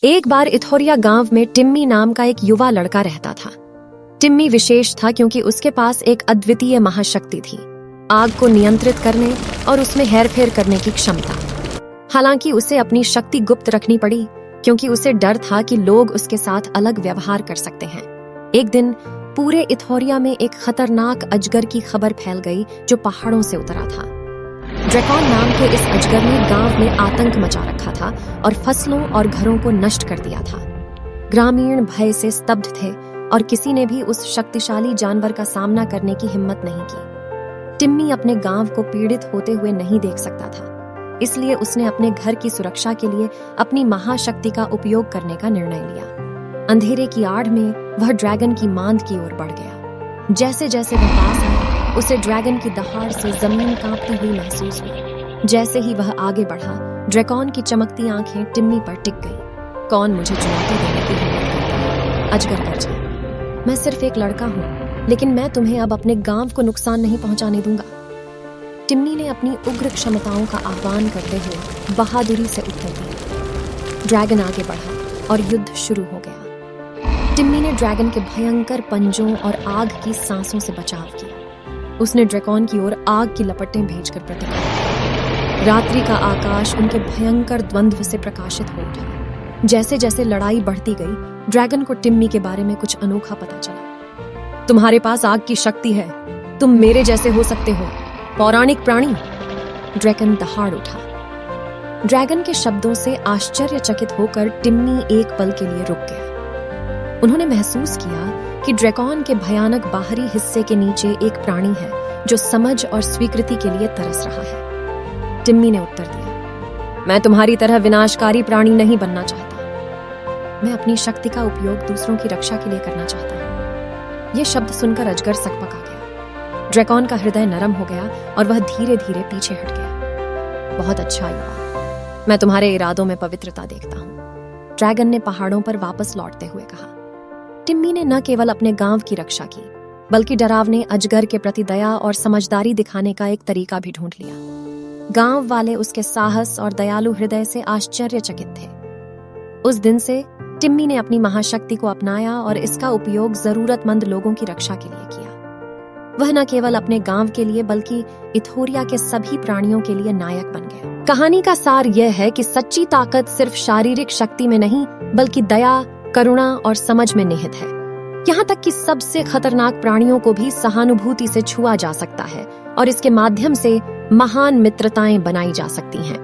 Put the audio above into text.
एक बार इथोरिया गांव में टिम्मी नाम का एक युवा लड़का रहता था। टिम्मी विशेष था क्योंकि उसके पास एक अद्वितीय महाशक्ति थी, आग को नियंत्रित करने और उसमें हेरफेर करने की क्षमता। हालांकि उसे अपनी शक्ति गुप्त रखनी पड़ी क्योंकि उसे डर था कि लोग उसके साथ अलग व्यवहार कर सकते हैं। एक दिन पूरे इथोरिया में एक खतरनाक अजगर की खबर फैल गई जो पहाड़ों से उतरा था। ड्रैकॉन नाम के इस अजगर ने गांव में आतंक मचा रखा था और फसलों और घरों को नष्ट कर दिया था। ग्रामीण भय से स्तब्ध थे और किसी ने भी उस शक्तिशाली जानवर का सामना करने की हिम्मत नहीं की। टिम्मी अपने गांव को पीड़ित होते हुए नहीं देख सकता था, इसलिए उसने अपने घर की सुरक्षा के लिए अपनी महाशक्ति का उपयोग करने का निर्णय लिया। अंधेरे की आड़ में वह ड्रैगन की मांद की ओर बढ़ गया। जैसे जैसे वह पास आया, उसे ड्रैगन की दहाड़ से जमीन कांपती हुई महसूस हुई। जैसे ही वह आगे बढ़ा, ड्रैकॉन की चमकती आंखें टिम्मी पर टिक गईं। कौन मुझे चुनौती देने की हिम्मत करता है? अजगर गर्जा। मैं सिर्फ एक लड़का हूँ, लेकिन मैं तुम्हें अब अपने गांव को नुकसान नहीं पहुंचाने दूंगा। टिम्मी ने अपनी उग्र क्षमताओं का आह्वान करते हुए बहादुरी से उत्तर दिया। ड्रैगन आगे बढ़ा और युद्ध शुरू हो गया। टिम्मी ने ड्रैगन के भयंकर पंजों और आग की सांसों से बचाव किया। उसने ड्रैकॉन की ओर आग की लपटें भेजकर प्रतिकार किया। रात्रि का आकाश उनके भयंकर द्वंद्व से प्रकाशित हो उठा। जैसे जैसे लड़ाई बढ़ती गई, ड्रैगन को टिम्मी के बारे में कुछ अनोखा पता चला। तुम्हारे पास आग की शक्ति है, तुम मेरे जैसे हो सकते हो, पौराणिक प्राणी। ड्रैगन दहाड़ उठा। ड्रैगन के शब्दों से आश्चर्यचकित होकर टिम्मी एक पल के लिए रुक गया। उन्होंने महसूस किया कि ड्रैकॉन के भयानक बाहरी हिस्से के नीचे एक प्राणी है जो समझ और स्वीकृति के लिए तरस रहा है। टिम्मी ने उत्तर दिया, मैं तुम्हारी तरह विनाशकारी प्राणी नहीं बनना चाहता। मैं अपनी शक्ति का उपयोग दूसरों की रक्षा के लिए करना चाहता हूँ। यह शब्द सुनकर अजगर सकपका गया। ड्रैकॉन का हृदय नरम हो गया और वह धीरे धीरे पीछे हट गया। बहुत अच्छा युवा, मैं तुम्हारे इरादों में पवित्रता देखता हूँ, ड्रैगन ने पहाड़ों पर वापस लौटते हुए कहा। टिम्मी ने न केवल अपने गांव की रक्षा की, बल्कि डरावने अजगर के प्रति दया और समझदारी दिखाने का एक तरीका भी ढूंढ लिया। गांव वाले उसके साहस और दयालु हृदय से आश्चर्यचकित थे। उस दिन से टिम्मी ने अपनी महाशक्ति को अपनाया और इसका उपयोग जरूरतमंद लोगों की रक्षा के लिए किया। वह न केवल अपने गांव के लिए बल्कि इथोरिया के सभी प्राणियों के लिए नायक बन गया। कहानी का सार यह है कि सच्ची ताकत सिर्फ शारीरिक शक्ति में नहीं, बल्कि दया, करुणा और समझ में निहित है। यहाँ तक कि सबसे खतरनाक प्राणियों को भी सहानुभूति से छुआ जा सकता है और इसके माध्यम से महान मित्रताएं बनाई जा सकती हैं।